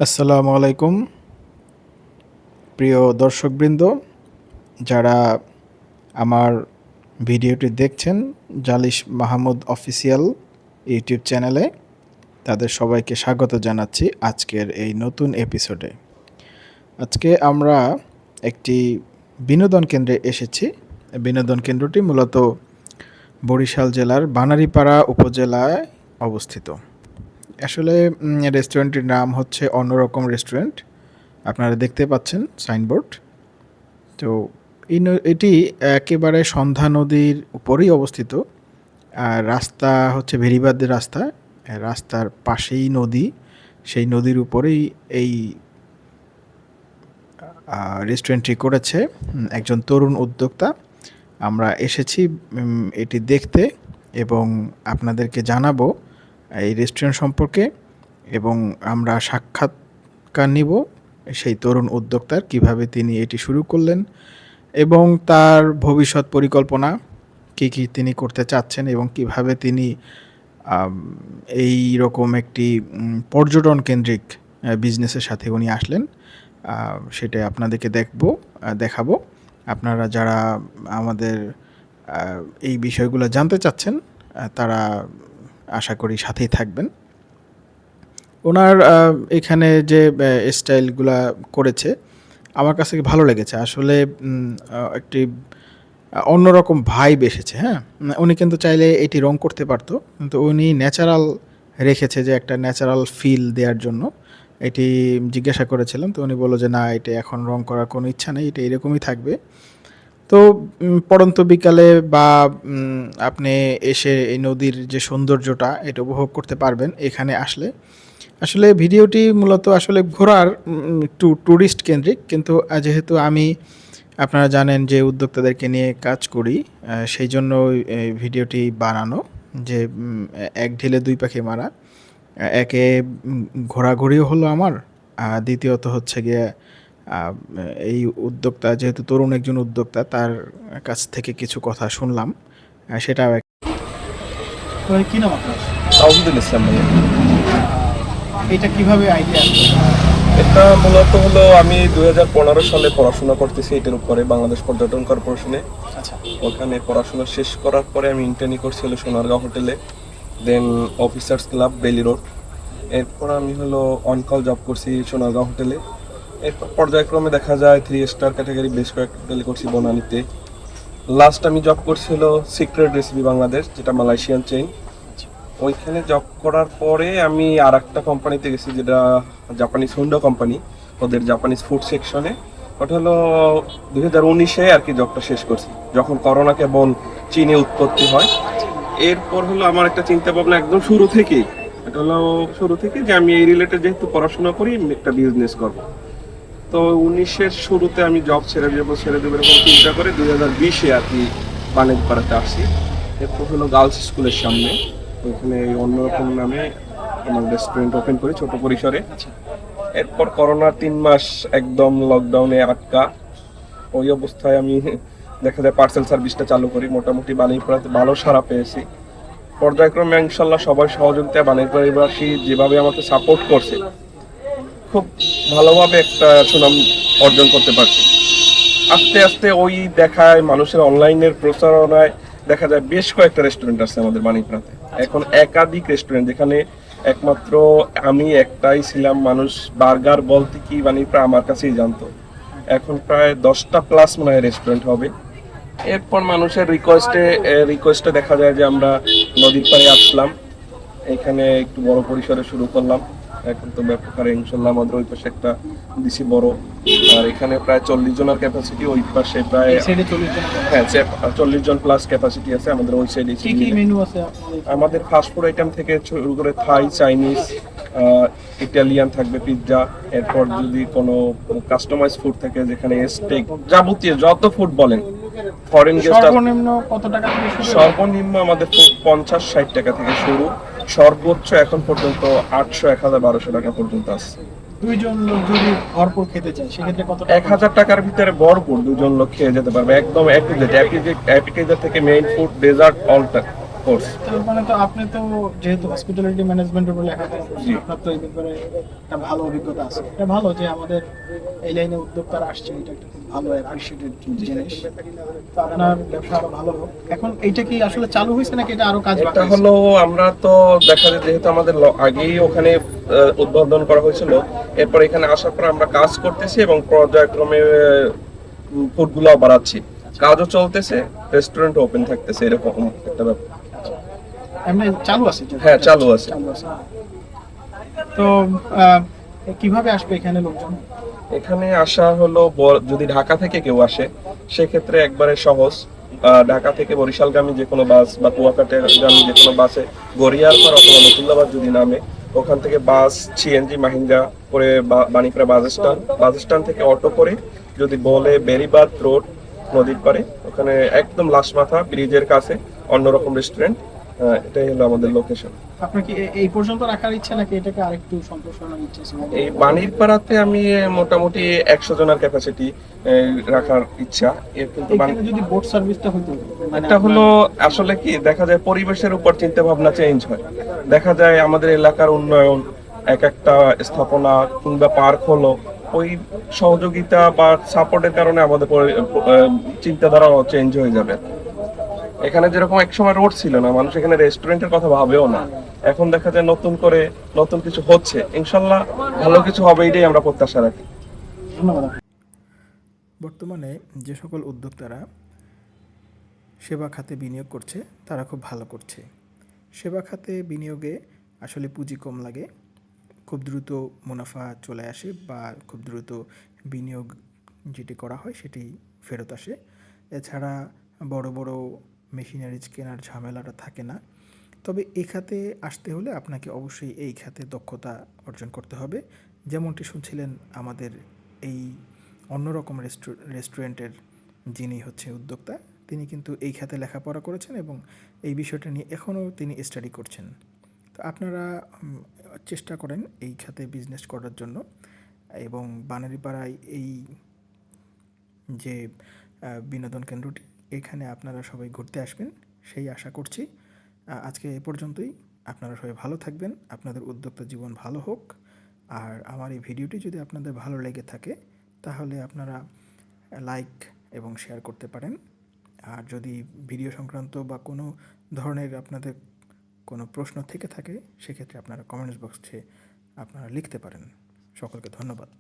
আসসালামু আলাইকুম প্রিয় দর্শকবৃন্দ, যারা আমার ভিডিওটি দেখছেন জালিশ মাহমুদ অফিসিয়াল ইউটিউব চ্যানেলে, তাদের সবাইকে স্বাগত জানাচ্ছি আজকের এই নতুন এপিসোডে। আজকে আমরা একটি বিনোদন কেন্দ্রে এসেছি। বিনোদন কেন্দ্রটি মূলত বরিশাল জেলার বানারীপাড়া উপজেলায় অবস্থিত। আসলে রেস্টুরেন্টটির নাম হচ্ছে অন্যরকম রেস্টুরেন্ট। আপনারা দেখতে পাচ্ছেন সাইনবোর্ড। তো এটি একেবারে সন্ধ্যা নদীর উপরেই অবস্থিত। আর রাস্তা হচ্ছে ভেরিবাদের রাস্তা, রাস্তার পাশেই নদী, সেই নদীর উপরেই এই রেস্টুরেন্টটি করেছে একজন তরুণ উদ্যোক্তা। আমরা এসেছি এটি দেখতে এবং আপনাদেরকে জানাবো এই রেস্টুরেন্ট সম্পর্কে, এবং আমরা সাক্ষাৎকার নিব সেই তরুণ উদ্যোক্তার, কিভাবে তিনি এটি শুরু করলেন এবং তার ভবিষ্যৎ পরিকল্পনা কী কী তিনি করতে চাচ্ছেন এবং কিভাবে তিনি এই রকম একটি পর্যটন কেন্দ্রিক বিজনেসের সাথে উনি আসলেন, সেটা আপনাদেরকে দেখাবো। আপনারা যারা আমাদের এই বিষয়গুলো জানতে চাচ্ছেন তারা আশা করি সাথেই থাকবেন। ওনার এখানে যে স্টাইলগুলা করেছে আমার কাছে ভালো লেগেছে। আসলে একটি অন্যরকম ভাইব এসেছে। হ্যাঁ, উনি কিন্তু চাইলে এটি রং করতে পারতো, কিন্তু উনি ন্যাচারাল রেখেছে, যে একটা ন্যাচারাল ফিল দেওয়ার জন্য। এটি জিজ্ঞাসা করেছিলাম, তো উনি বলল যে না, এটা এখন রং করার কোনো ইচ্ছা নেই, এটা এরকমই থাকবে। তো পড়ন্ত বিকালে বা আপনি এসে এই নদীর যে সৌন্দর্যটা এটা উপভোগ করতে পারবেন এখানে আসলে। আসলে ভিডিওটি মূলত আসলে ঘোরার ট্যুরিস্ট কেন্দ্রিক, কিন্তু যেহেতু আমি, আপনারা জানেন যে উদ্যোক্তাদেরকে নিয়ে কাজ করি, সেই জন্য এই ভিডিওটি বানানো, যে এক ঢিলে দুই পাখি মারা। একে ঘোরাঘুরিও হলো আমার, দ্বিতীয়ত হচ্ছে গিয়ে এই উদ্যোক্তা, যেহেতু তরুণ একজন উদ্যোক্তা, তার কাছ থেকে কিছু কথা শুনলাম, সেটাও কি নাম আপনার? তাওহিদুল ইসলাম ভাইয়া। এটা কিভাবে আইডিয়া? এটা মূলত হলো আমি 2015 সালে পড়াশোনা করতেছি এটার উপরে, বাংলাদেশ পর্যটন কর্পোরেশনে। আচ্ছা, ওখানে পড়াশোনা শেষ করার পরে আমি ইন্টার্নি করছিল সোনারগাঁও হোটেলে, দেন অফিসার্স ক্লাব বেলি রোড। এরপর আমি হলো অনকল জব করছি সোনারগাঁও হোটেলে। এরপর পর্যায়ক্রমে দেখা যায় 3 স্টার ক্যাটাগরি বেশ কয়েকটা হোটেলে করছি বনানীতে। লাস্ট আমি জব করছিল সিক্রেট রেসিপি বাংলাদেশ, যেটা মালয়েশিয়ান চেইন। ওইখানে জব করার পরে আমি আর একটা কোম্পানিতে গেছি, যেটা জাপানিজ হুন্ডা কোম্পানি, ওদের জাপানিজ ফুড সেকশনে। ওটা হলো 2019-এ আর কি জবটা শেষ করছি, যখন করোনা কেবল চীনে উৎপত্তি হয়। এরপর হলো আমার একটা চিন্তা ভাবনা একদম শুরু থেকেই, এটা হলো শুরু থেকে যে আমি এই রিলেটেড যেহেতু পড়াশোনা করি, আমি একটা বিজনেস করবো। তো 19-এর শুরুতে আমি জব ছেড়ে দেবো এরকম চিন্তা করে 2020-এ আর কি বাণিজ্যপাড়াতে আসি। এরপর হলো গার্লস স্কুলের সামনে, ওখানে অন্যরকম নামে আমার রেস্টুরেন্ট ওপেন করি ছোট পরিসরে। এরপর করোনার 3 মাস একদম লকডাউনে আটকা, ওই অবস্থায় আমি দেখা যায় পার্সেল সার্ভিসটা চালু করি। মোটামুটি বাণিজ্যপাড়াতে ভালো সাড়া পেয়েছি। পর্যায়ক্রমে ইনশাল্লাহ সবার সহযোগিতায় বাণিজ্যপাড়াবাসী যেভাবে আমাকে সাপোর্ট করছে, খুব ভালোভাবে একটা সুনাম অর্জন করতে পারছি। আস্তে আস্তে ওই দেখায় মানুষের অনলাইনের প্রচারণায় দেখা যায় বেশ কয়েকটা রেস্টুরেন্ট আছে আমাদের বাণিজ্যপাড়াতে। এখন একাধিক রেস্টুরেন্ট, যেখানে একমাত্র আমি একটাই ছিলাম, মানুষ বার্গার বলতে কি বাণিজ্যপাড়া আমার কাছেই জানতো। এখন প্রায় 10টা প্লাস মনে হয় রেস্টুরেন্ট হবে। এরপর মানুষের রিকোয়েস্টে দেখা যায় যে আমরা নদীর পাড়ে আসলাম, এখানে একটু বড় পরিসরে শুরু করলাম। এখন তো ব্যাপক হারে ইনশাল্লাহ আমাদের ওই পাশে একটা দিছি বড়, আর এখানে প্রায় 40 জনের ক্যাপাসিটি, ওই পাশে প্রায় হ্যাঁ 40 জন প্লাস ক্যাপাসিটি আছে আমাদের ওই সাইডে। কি কি মেনু আছে আমাদের ফাস্ট ফুড আইটেম থেকে শুরু করে থাই, চাইনিজ, ইটালিয়ান থাকবে, পিৎজা। এরপর যদি কোনো কাস্টমাইজ ফুড থাকে, যেখানে স্টেক, যাবতীয় যত ফুড বলেন। ফরেন গেস্ট সর্বনিম্ন কত টাকা থেকে শুরু? সর্বনিম্ন আমাদের 50-60 টাকা থেকে শুরু, সর্বোচ্চ এখন পর্যন্ত 800, 1000, 1200 টাকা পর্যন্ত আছে। দুইজন লোক যদি ভরপুর খেতে চায় সেক্ষেত্রে কত? 1000 টাকার ভিতরে ভরপুর দুজন লোক খেয়ে যেতে পারবে, একদম অ্যাপিটাইজার থেকে main food, dessert, all course. তার মানে তো আপনি তো যেহেতু হসপিটালিটি ম্যানেজমেন্টের উপর লেখাপড়া করছেন, জি। আপনার তো এই ব্যাপারে একটা ভালো অভিজ্ঞতা আছে। এটা ভালো যে আমাদের এই লাইনে উদ্যোক্তারা আসছে, এটা একটা খুব ভালো অ্যাপ্রিসিয়েটেড জিনিস। তো আপনার ব্যবসা আরো ভালো হোক। এখন এইটা কি আসলে চালু হয়েছে নাকি এটা আরো কাজ বাকি এটা আছে? হলো আমরা তো দেখা যায় যেহেতু আমাদের আগেই ওখানে উদ্বোধন করা হয়েছিল, এরপর এখানে আসার পর আমরা কাজ করতেছি এবং পর্যায়ক্রমে ফুডগুলো বাড়াচ্ছি, কাজও চলতেছে, রেস্টুরেন্ট ওপেন থাকতেছে, এরকম একটা ব্যাপার। এমনি চালু আছে হ্যাঁ, চালু আছে। চালু আছে। তো আহ, কিভাবে আসবে এখানে লোকজন? এখানে আসা হলো যদি ঢাকা থেকে কেউ আসে সেক্ষেত্রে একবারে সহজ। ঢাকা থেকে বরিশালগামী যে কোনো বাস বা কুয়াকাটাগামী যে কোনো বাসে গড়িয়ারপাড় অথবা নতুল্লাবাদ যদি নামে, ওখান থেকে বাস সিএনজি মাহিন্দ্রা করে বাণীপুরা বাস স্ট্যান্ড থেকে অটো করে যদি বলে বেরিবাদ রোড নদীর পাড়ে, ওখানে একদম লাশ মাথা ব্রিজের কাছে অন্যরকম রেস্টুরেন্ট, এটাই হলো আমাদের লোকেশন। আপনার কি এই পর্যন্ত রাখার ইচ্ছা নাকি এটাকে আরেকটু সম্প্রসারণের ইচ্ছা আছে? এই বাণীর পাড়াতে আমি মোটামুটি 100 জনের ক্যাপাসিটি রাখার ইচ্ছা। এর কিন্তু এখানে যদি বোট সার্ভিসটা হতো, মানে এটা হলো আসলে কি দেখা যায় পরিবেশের উপর চিন্তা ভাবনা চেঞ্জ হয়। দেখা যায় আমাদের এলাকার উন্নয়ন, এক একটা স্থাপনা কিংবা পার্ক হলো, ওই সহযোগিতা বা সাপোর্টের কারণে আমাদের চিন্তাধারাও চেঞ্জ হয়ে যাবে। এখানে যেরকম একসময় রোড ছিল না, মানুষ এখানে রেস্টুরেন্টের কথা ভাবেও না, এখন দেখা যায় নতুন করে নতুন কিছু হচ্ছে, ইনশাল্লাহ ভালো কিছু হবে, এটাই আমরা প্রত্যাশা রাখি। ধন্যবাদ। বর্তমানে যে সকল উদ্যোক্তারা সেবা খাতে বিনিয়োগ করছে তারা খুব ভালো করছে। সেবা খাতে বিনিয়োগে আসলে পুঁজি কম লাগে, খুব দ্রুত মুনাফা চলে আসে বা খুব দ্রুত বিনিয়োগ যেটি করা হয় সেটি ফেরত আসে। এছাড়া বড় বড় মেশিনারিজ কেনার ঝামেলাটা থাকে না। তবে এই খাতে আসতে হলে আপনাকে অবশ্যই এই খাতে দক্ষতা অর্জন করতে হবে। যেমনটি শুনছিলেন আমাদের এই অন্যরকম রেস্টুরেন্টের যিনি হচ্ছে উদ্যোক্তা, তিনি কিন্তু এই খাতে লেখাপড়া করেছেন এবং এই বিষয়টা নিয়ে এখনও তিনি স্টাডি করছেন। তো আপনারা চেষ্টা করেন এই খাতে বিজনেস করার জন্য এবং বানারীপাড়ায় এই যে বিনোদন কেন্দ্রটি, এখানে আপনারা সবাই ঘুরতে আসবেন সেই আশা করছি। আজকে এ পর্যন্তই। আপনারা সবাই ভালো থাকবেন, আপনাদের উদ্যোক্তা জীবন ভালো হোক। আর আমার এই ভিডিওটি যদি আপনাদের ভালো লেগে থাকে তাহলে আপনারা লাইক এবং শেয়ার করতে পারেন। আর যদি ভিডিও সংক্রান্ত বা কোনো ধরনের আপনাদের কোনো প্রশ্ন থেকে থাকে সেক্ষেত্রে আপনারা কমেন্টস বক্সে আপনারা লিখতে পারেন। সকলকে ধন্যবাদ।